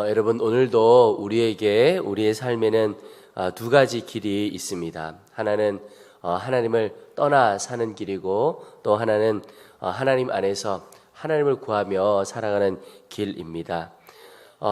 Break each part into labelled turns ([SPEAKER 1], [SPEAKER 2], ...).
[SPEAKER 1] 여러분 오늘도 우리의 삶에는 두 가지 길이 있습니다. 하나는 하나님을 떠나 사는 길이고 또 하나는 하나님 안에서 하나님을 구하며 살아가는 길입니다.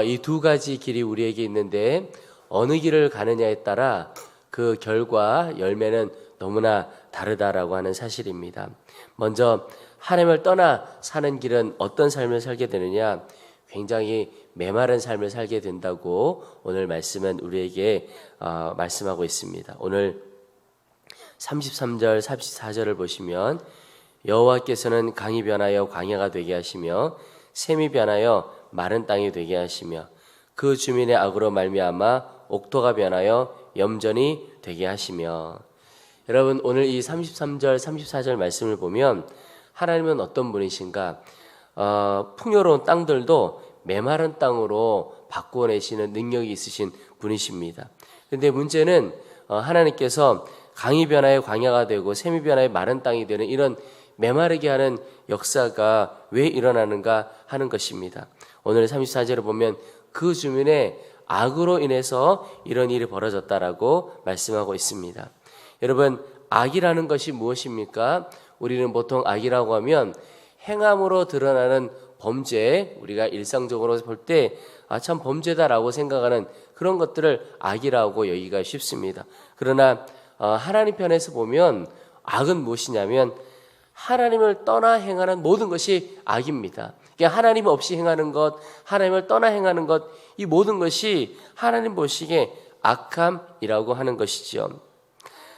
[SPEAKER 1] 이 두 가지 길이 우리에게 있는데 어느 길을 가느냐에 따라 그 결과 열매는 너무나 다르다라고 하는 사실입니다. 먼저 하나님을 떠나 사는 길은 어떤 삶을 살게 되느냐? 굉장히 메마른 삶을 살게 된다고 오늘 말씀은 우리에게 말씀하고 있습니다. 오늘 33절, 34절을 보시면 여호와께서는 강이 변하여 광야가 되게 하시며 샘이 변하여 마른 땅이 되게 하시며 그 주민의 악으로 말미암아 옥토가 변하여 염전이 되게 하시며. 여러분 오늘 이 33절, 34절 말씀을 보면 하나님은 어떤 분이신가? 풍요로운 땅들도 메마른 땅으로 바꾸어내시는 능력이 있으신 분이십니다. 그런데 문제는 하나님께서 강이 변하여 광야가 되고 샘이 변하여 마른 땅이 되는 이런 메마르게 하는 역사가 왜 일어나는가 하는 것입니다. 오늘 34절을 보면 그 주민의 악으로 인해서 이런 일이 벌어졌다라고 말씀하고 있습니다. 여러분 악이라는 것이 무엇입니까? 우리는 보통 악이라고 하면 행함으로 드러나는 범죄, 우리가 일상적으로 볼 때 참 범죄다라고 생각하는 그런 것들을 악이라고 여기가 쉽습니다. 그러나 하나님 편에서 보면 악은 무엇이냐면 하나님을 떠나 행하는 모든 것이 악입니다. 그러니까 하나님 없이 행하는 것, 하나님을 떠나 행하는 것, 이 모든 것이 하나님 보시기에 악함이라고 하는 것이죠.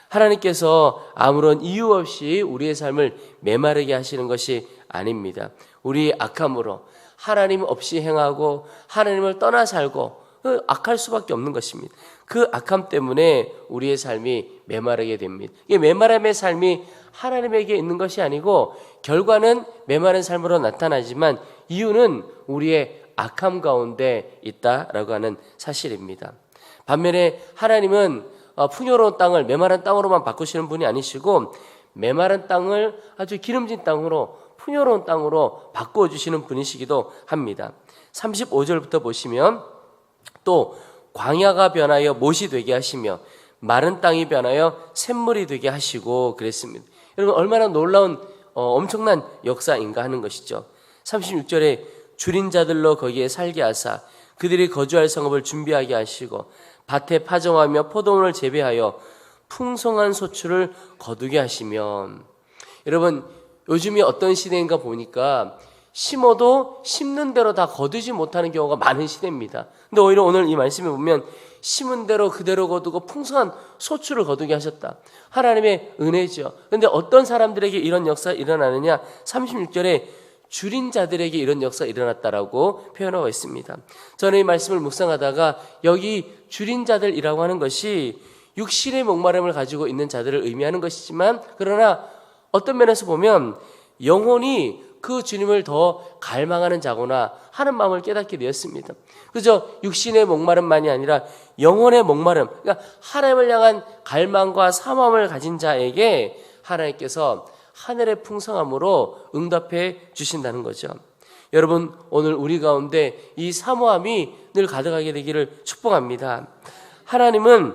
[SPEAKER 1] 하나님께서 아무런 이유 없이 우리의 삶을 메마르게 하시는 것이 아닙니다. 우리 악함으로 하나님 없이 행하고 하나님을 떠나 살고 악할 수밖에 없는 것입니다. 그 악함 때문에 우리의 삶이 메마르게 됩니다. 이 메마름의 삶이 하나님에게 있는 것이 아니고 결과는 메마른 삶으로 나타나지만 이유는 우리의 악함 가운데 있다라고 하는 사실입니다. 반면에 하나님은 풍요로운 땅을 메마른 땅으로만 바꾸시는 분이 아니시고 메마른 땅을 아주 기름진 땅으로 풍요로운 땅으로 바꾸어 주시는 분이시기도 합니다. 35절부터 보시면 또 광야가 변하여 못이 되게 하시며 마른 땅이 변하여 샘물이 되게 하시고 그랬습니다. 여러분 얼마나 놀라운 엄청난 역사인가 하는 것이죠. 36절에 줄인 자들로 거기에 살게 하사 그들이 거주할 성읍을 준비하게 하시고 밭에 파종하며 포도원을 재배하여 풍성한 소출을 거두게 하시면. 여러분 요즘이 어떤 시대인가 보니까 심어도 심는 대로 다 거두지 못하는 경우가 많은 시대입니다. 근데 오히려 오늘 이 말씀에 보면 심은 대로 그대로 거두고 풍성한 소출을 거두게 하셨다. 하나님의 은혜죠. 그런데 어떤 사람들에게 이런 역사가 일어나느냐? 36절에 줄인 자들에게 이런 역사가 일어났다라고 표현하고 있습니다. 저는 이 말씀을 묵상하다가 여기 줄인 자들이라고 하는 것이 육신의 목마름을 가지고 있는 자들을 의미하는 것이지만 그러나 어떤 면에서 보면 영혼이 그 주님을 더 갈망하는 자구나 하는 마음을 깨닫게 되었습니다. 그저 육신의 목마름만이 아니라 영혼의 목마름, 그러니까 하나님을 향한 갈망과 사모함을 가진 자에게 하나님께서 하늘의 풍성함으로 응답해 주신다는 거죠. 여러분 오늘 우리 가운데 이 사모함이 늘 가득하게 되기를 축복합니다. 하나님은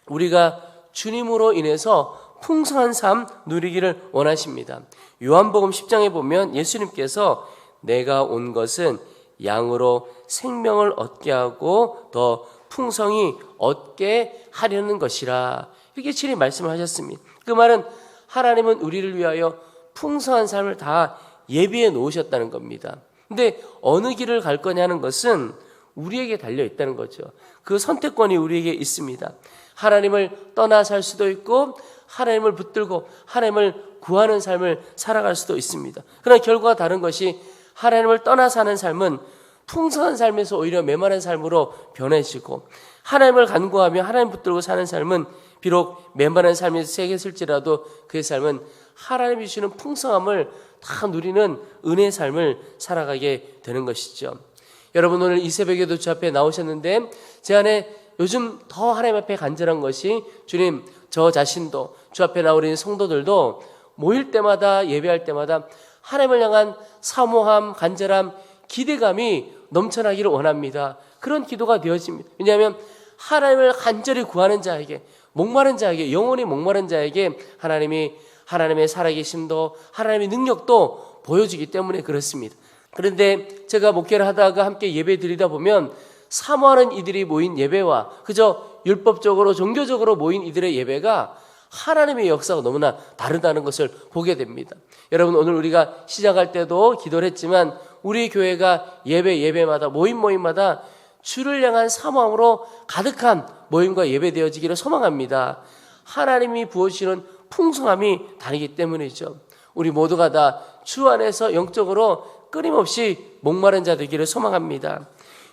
[SPEAKER 1] 우리가 주님으로 인해서 풍성한 삶 누리기를 원하십니다. 요한복음 10장에 보면 예수님께서 내가 온 것은 양으로 생명을 얻게 하고 더 풍성히 얻게 하려는 것이라 이렇게 친히 말씀을 하셨습니다. 그 말은 하나님은 우리를 위하여 풍성한 삶을 다 예비해 놓으셨다는 겁니다. 근데 어느 길을 갈 거냐는 것은 우리에게 달려 있다는 거죠. 그 선택권이 우리에게 있습니다. 하나님을 떠나 살 수도 있고 하나님을 붙들고 하나님을 구하는 삶을 살아갈 수도 있습니다. 그러나 결과가 다른 것이 하나님을 떠나 사는 삶은 풍성한 삶에서 오히려 메마른 삶으로 변해지고 하나님을 간구하며 하나님 붙들고 사는 삶은 비록 메마른 삶에서 새겼을지라도 그의 삶은 하나님이 주시는 풍성함을 다 누리는 은혜의 삶을 살아가게 되는 것이죠. 여러분 오늘 이 새벽에도 주 앞에 나오셨는데 제 안에 요즘 더 하나님 앞에 간절한 것이 주님 저 자신도 주 앞에 나오는 성도들도 모일 때마다 예배할 때마다 하나님을 향한 사모함, 간절함, 기대감이 넘쳐나기를 원합니다. 그런 기도가 되어집니다. 왜냐하면 하나님을 간절히 구하는 자에게, 목마른 자에게, 영원히 목마른 자에게 하나님의 살아계심도 하나님의 능력도 보여주기 때문에 그렇습니다. 그런데 제가 목회를 하다가 함께 예배 드리다 보면 사모하는 이들이 모인 예배와 그저 율법적으로 종교적으로 모인 이들의 예배가 하나님의 역사가 너무나 다르다는 것을 보게 됩니다. 여러분, 오늘 우리가 시작할 때도 기도를 했지만 우리 교회가 예배마다 모임마다 주를 향한 사모함으로 가득한 모임과 예배되어지기를 소망합니다. 하나님이 부어주시는 풍성함이 다르기 때문이죠. 우리 모두가 다 주 안에서 영적으로 끊임없이 목마른 자 되기를 소망합니다.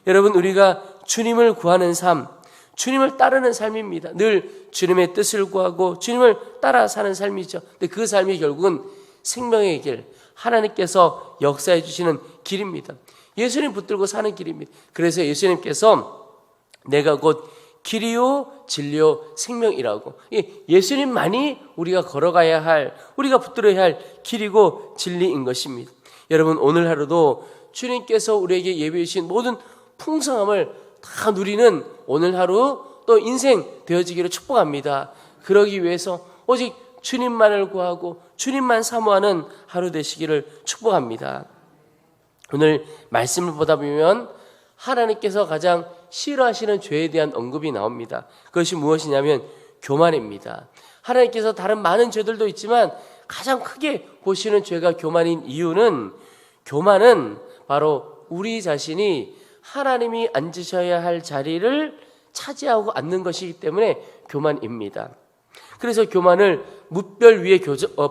[SPEAKER 1] 여러분, 우리가 주님을 구하는 삶, 주님을 따르는 삶입니다. 늘 주님의 뜻을 구하고 주님을 따라 사는 삶이죠. 근데 그 삶이 결국은 생명의 길, 하나님께서 역사해 주시는 길입니다. 예수님 붙들고 사는 길입니다. 그래서 예수님께서 내가 곧 길이요 진리요 생명이라고, 예수님만이 우리가 걸어가야 할, 우리가 붙들어야 할 길이고 진리인 것입니다. 여러분, 오늘 하루도 주님께서 우리에게 예비해 주신 모든 풍성함을 다 누리는 오늘 하루 또 인생 되어지기를 축복합니다. 그러기 위해서 오직 주님만을 구하고 주님만 사모하는 하루 되시기를 축복합니다. 오늘 말씀을 보다 보면 하나님께서 가장 싫어하시는 죄에 대한 언급이 나옵니다. 그것이 무엇이냐면 교만입니다. 하나님께서 다른 많은 죄들도 있지만 가장 크게 보시는 죄가 교만인 이유는, 교만은 바로 우리 자신이 하나님이 앉으셔야 할 자리를 차지하고 앉는 것이기 때문에 교만입니다. 그래서 교만을 뭇별 위에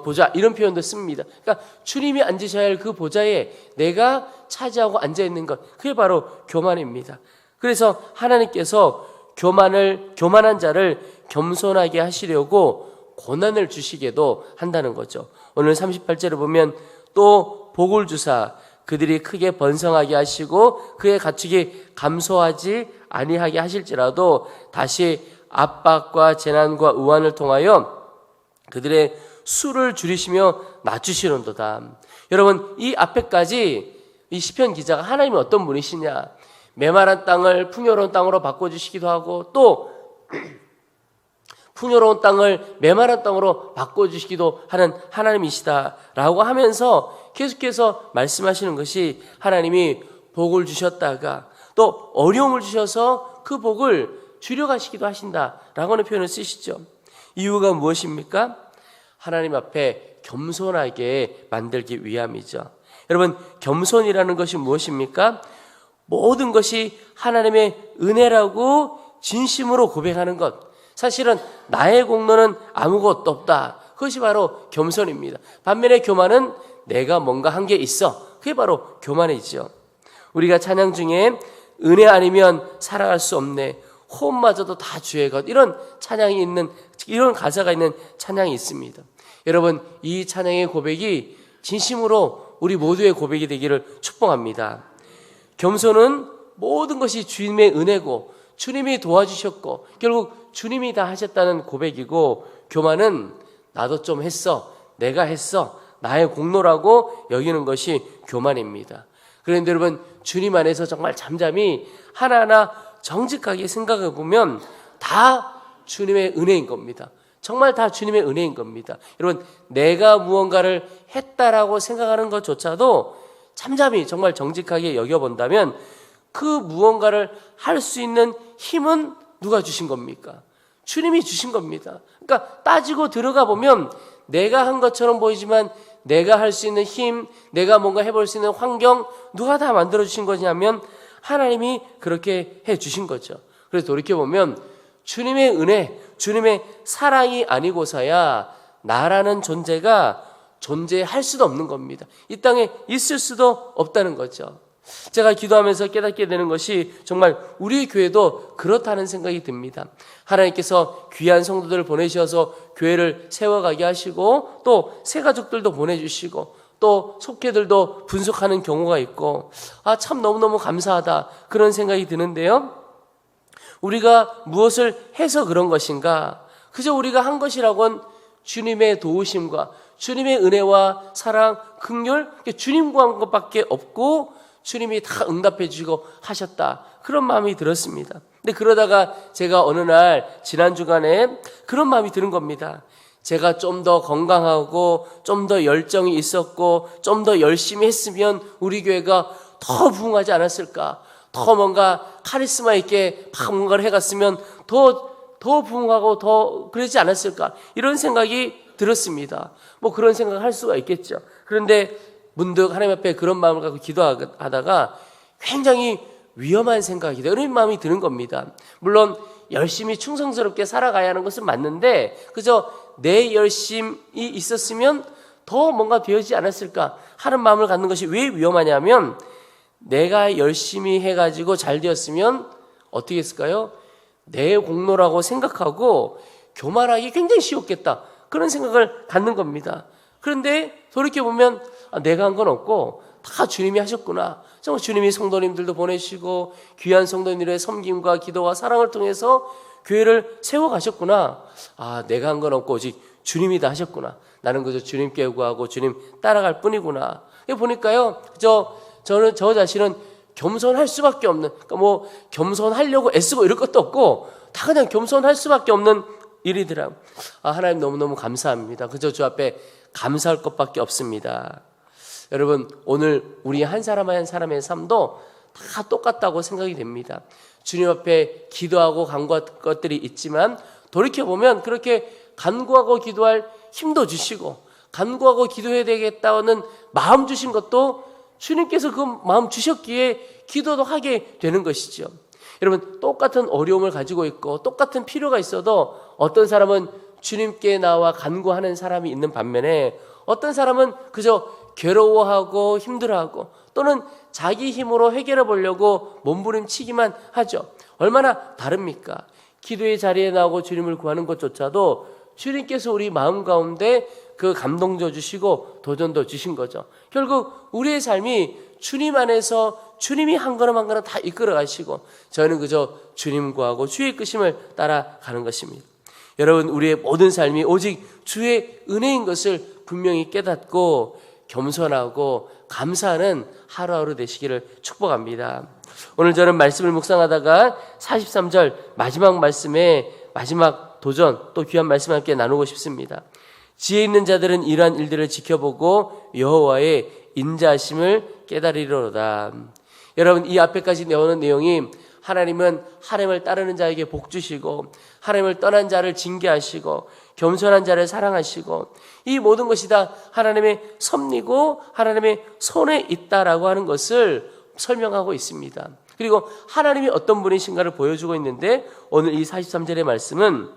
[SPEAKER 1] 보좌, 이런 표현도 씁니다. 그러니까 주님이 앉으셔야 할 그 보좌에 내가 차지하고 앉아있는 것, 그게 바로 교만입니다. 그래서 하나님께서 교만한 자를 겸손하게 하시려고 고난을 주시게도 한다는 거죠. 오늘 38절을 보면 또 복을 주사 그들이 크게 번성하게 하시고 그의 가축이 감소하지 아니하게 하실지라도 다시 압박과 재난과 우환을 통하여 그들의 수를 줄이시며 낮추시는도다. 여러분, 이 앞에까지 이 시편 기자가 하나님이 어떤 분이시냐, 메마른 땅을 풍요로운 땅으로 바꿔주시기도 하고 또 풍요로운 땅을 메마른 땅으로 바꿔주시기도 하는 하나님이시다라고 하면서 계속해서 말씀하시는 것이 하나님이 복을 주셨다가 또 어려움을 주셔서 그 복을 줄여가시기도 하신다라고 하는 표현을 쓰시죠. 이유가 무엇입니까? 하나님 앞에 겸손하게 만들기 위함이죠. 여러분, 겸손이라는 것이 무엇입니까? 모든 것이 하나님의 은혜라고 진심으로 고백하는 것. 사실은 나의 공로는 아무것도 없다. 그것이 바로 겸손입니다. 반면에 교만은 내가 뭔가 한 게 있어. 그게 바로 교만이죠. 우리가 찬양 중에 은혜 아니면 살아갈 수 없네, 호흡마저도 다 주의 것, 이런 찬양이 있는, 이런 가사가 있는 찬양이 있습니다. 여러분, 이 찬양의 고백이 진심으로 우리 모두의 고백이 되기를 축복합니다. 겸손은 모든 것이 주님의 은혜고 주님이 도와주셨고 결국 주님이 다 하셨다는 고백이고, 교만은 나도 좀 했어, 내가 했어, 나의 공로라고 여기는 것이 교만입니다. 그런데 여러분, 주님 안에서 정말 잠잠히 하나하나 정직하게 생각해 보면 다 주님의 은혜인 겁니다. 정말 다 주님의 은혜인 겁니다. 여러분, 내가 무언가를 했다라고 생각하는 것조차도 잠잠히 정말 정직하게 여겨본다면 그 무언가를 할 수 있는 힘은 누가 주신 겁니까? 주님이 주신 겁니다. 그러니까 따지고 들어가 보면 내가 한 것처럼 보이지만 내가 할 수 있는 힘, 내가 뭔가 해볼 수 있는 환경, 누가 다 만들어주신 거냐면 하나님이 그렇게 해주신 거죠. 그래서 돌이켜보면 주님의 은혜, 주님의 사랑이 아니고서야 나라는 존재가 존재할 수도 없는 겁니다. 이 땅에 있을 수도 없다는 거죠. 제가 기도하면서 깨닫게 되는 것이 정말 우리 교회도 그렇다는 생각이 듭니다. 하나님께서 귀한 성도들을 보내셔서 교회를 세워가게 하시고 또 새 가족들도 보내주시고 또 속회들도 분속하는 경우가 있고, 참 너무너무 감사하다 그런 생각이 드는데요. 우리가 무엇을 해서 그런 것인가? 그저 우리가 한 것이라곤 주님의 도우심과 주님의 은혜와 사랑, 긍휼, 주님 구한 것밖에 없고 주님이 다 응답해 주시고 하셨다, 그런 마음이 들었습니다. 근데 그러다가 제가 어느 날 지난 주간에 그런 마음이 드는 겁니다. 제가 좀 더 건강하고 좀 더 열정이 있었고 좀 더 열심히 했으면 우리 교회가 더 부흥하지 않았을까, 더 뭔가 카리스마 있게 막 뭔가를 해갔으면 더 부흥하고 더 그러지 않았을까, 이런 생각이 들었습니다. 뭐 그런 생각을 할 수가 있겠죠. 그런데 문득 하나님 앞에 그런 마음을 갖고 기도하다가 굉장히 위험한 생각이다, 이런 마음이 드는 겁니다. 물론 열심히 충성스럽게 살아가야 하는 것은 맞는데 그저 내 열심이 있었으면 더 뭔가 되어지지 않았을까 하는 마음을 갖는 것이 왜 위험하냐면, 내가 열심히 해가지고 잘 되었으면 어떻게 했을까요? 내 공로라고 생각하고 교만하기 굉장히 쉬웠겠다, 그런 생각을 갖는 겁니다. 그런데 돌이켜보면 내가 한 건 없고 다 주님이 하셨구나. 정말 주님이 성도님들도 보내시고 귀한 성도님들의 섬김과 기도와 사랑을 통해서 교회를 세워가셨구나. 내가 한 건 없고 오직 주님이 다 하셨구나. 나는 그저 주님께 구하고 주님 따라갈 뿐이구나. 보니까요, 저는 저 자신은 겸손할 수밖에 없는, 그러니까 뭐 겸손하려고 애쓰고 이럴 것도 없고 다 그냥 겸손할 수밖에 없는 일이더라고요. 하나님 너무너무 감사합니다. 그저 주 앞에 감사할 것밖에 없습니다. 여러분, 오늘 우리 한 사람 한 사람의 삶도 다 똑같다고 생각이 됩니다. 주님 앞에 기도하고 간구할 것들이 있지만 돌이켜보면 그렇게 간구하고 기도할 힘도 주시고 간구하고 기도해야 되겠다는 마음 주신 것도 주님께서 그 마음 주셨기에 기도도 하게 되는 것이죠. 여러분, 똑같은 어려움을 가지고 있고 똑같은 필요가 있어도 어떤 사람은 주님께 나와 간구하는 사람이 있는 반면에 어떤 사람은 그저 괴로워하고 힘들어하고 또는 자기 힘으로 해결해 보려고 몸부림치기만 하죠. 얼마나 다릅니까? 기도의 자리에 나오고 주님을 구하는 것조차도 주님께서 우리 마음 가운데 그 감동도 주시고 도전도 주신 거죠. 결국 우리의 삶이 주님 안에서 주님이 한 걸음 한 걸음 다 이끌어 가시고 저희는 그저 주님 구하고 주의 이끄심을 따라가는 것입니다. 여러분, 우리의 모든 삶이 오직 주의 은혜인 것을 분명히 깨닫고 겸손하고 감사하는 하루하루 되시기를 축복합니다. 오늘 저는 말씀을 묵상하다가 43절 마지막 말씀에 마지막 도전, 또 귀한 말씀 함께 나누고 싶습니다. 지혜 있는 자들은 이러한 일들을 지켜보고 여호와의 인자하심을 깨달으리로다. 여러분, 이 앞에까지 나오는 내용이 하나님은 하나님을 따르는 자에게 복 주시고 하나님을 떠난 자를 징계하시고 겸손한 자를 사랑하시고 이 모든 것이 다 하나님의 섭리고 하나님의 손에 있다라고 하는 것을 설명하고 있습니다. 그리고 하나님이 어떤 분이신가를 보여주고 있는데 오늘 이 43절의 말씀은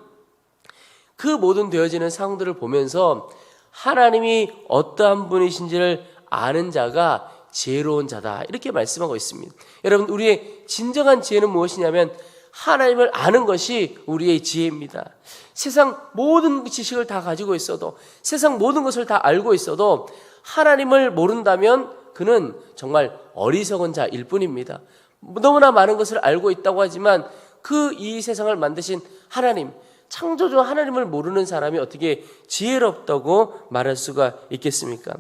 [SPEAKER 1] 그 모든 되어지는 상황들을 보면서 하나님이 어떠한 분이신지를 아는 자가 지혜로운 자다, 이렇게 말씀하고 있습니다. 여러분, 우리의 진정한 지혜는 무엇이냐면 하나님을 아는 것이 우리의 지혜입니다. 세상 모든 지식을 다 가지고 있어도 세상 모든 것을 다 알고 있어도 하나님을 모른다면 그는 정말 어리석은 자일 뿐입니다. 너무나 많은 것을 알고 있다고 하지만 그 이 세상을 만드신 하나님, 창조주 하나님을 모르는 사람이 어떻게 지혜롭다고 말할 수가 있겠습니까?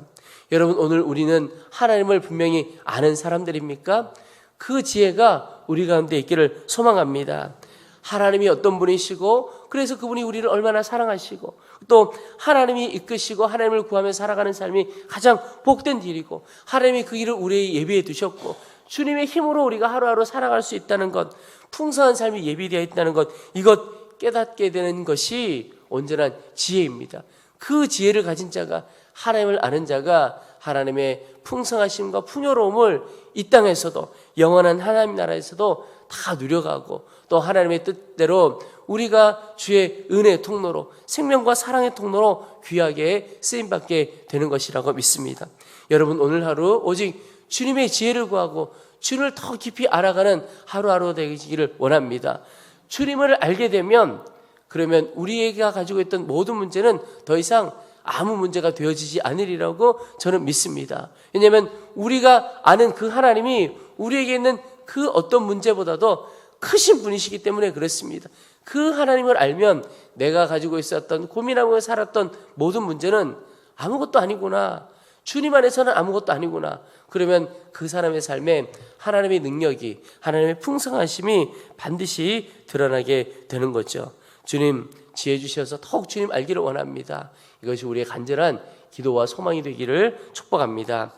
[SPEAKER 1] 여러분, 오늘 우리는 하나님을 분명히 아는 사람들입니까? 그 지혜가 우리 가운데 있기를 소망합니다. 하나님이 어떤 분이시고 그래서 그분이 우리를 얼마나 사랑하시고 또 하나님이 이끄시고 하나님을 구하며 살아가는 삶이 가장 복된 일이고 하나님이 그 일을 우리에게 예비해 두셨고 주님의 힘으로 우리가 하루하루 살아갈 수 있다는 것, 풍성한 삶이 예비되어 있다는 것, 이것 깨닫게 되는 것이 온전한 지혜입니다. 그 지혜를 가진 자가, 하나님을 아는 자가 하나님의 풍성하심과 풍요로움을 이 땅에서도 영원한 하나님 나라에서도 다 누려가고 또 하나님의 뜻대로 우리가 주의 은혜의 통로로 생명과 사랑의 통로로 귀하게 쓰임받게 되는 것이라고 믿습니다. 여러분, 오늘 하루 오직 주님의 지혜를 구하고 주님을 더 깊이 알아가는 하루하루 되시기를 원합니다. 주님을 알게 되면 그러면 우리가 가지고 있던 모든 문제는 더 이상 아무 문제가 되어지지 않으리라고 저는 믿습니다. 왜냐하면 우리가 아는 그 하나님이 우리에게 있는 그 어떤 문제보다도 크신 분이시기 때문에 그렇습니다. 그 하나님을 알면 내가 가지고 있었던 고민하고 살았던 모든 문제는 아무것도 아니구나. 주님 안에서는 아무것도 아니구나. 그러면 그 사람의 삶에 하나님의 능력이, 하나님의 풍성하심이 반드시 드러나게 되는 거죠. 주님 지혜 주셔서 더욱 주님 알기를 원합니다. 이것이 우리의 간절한 기도와 소망이 되기를 축복합니다.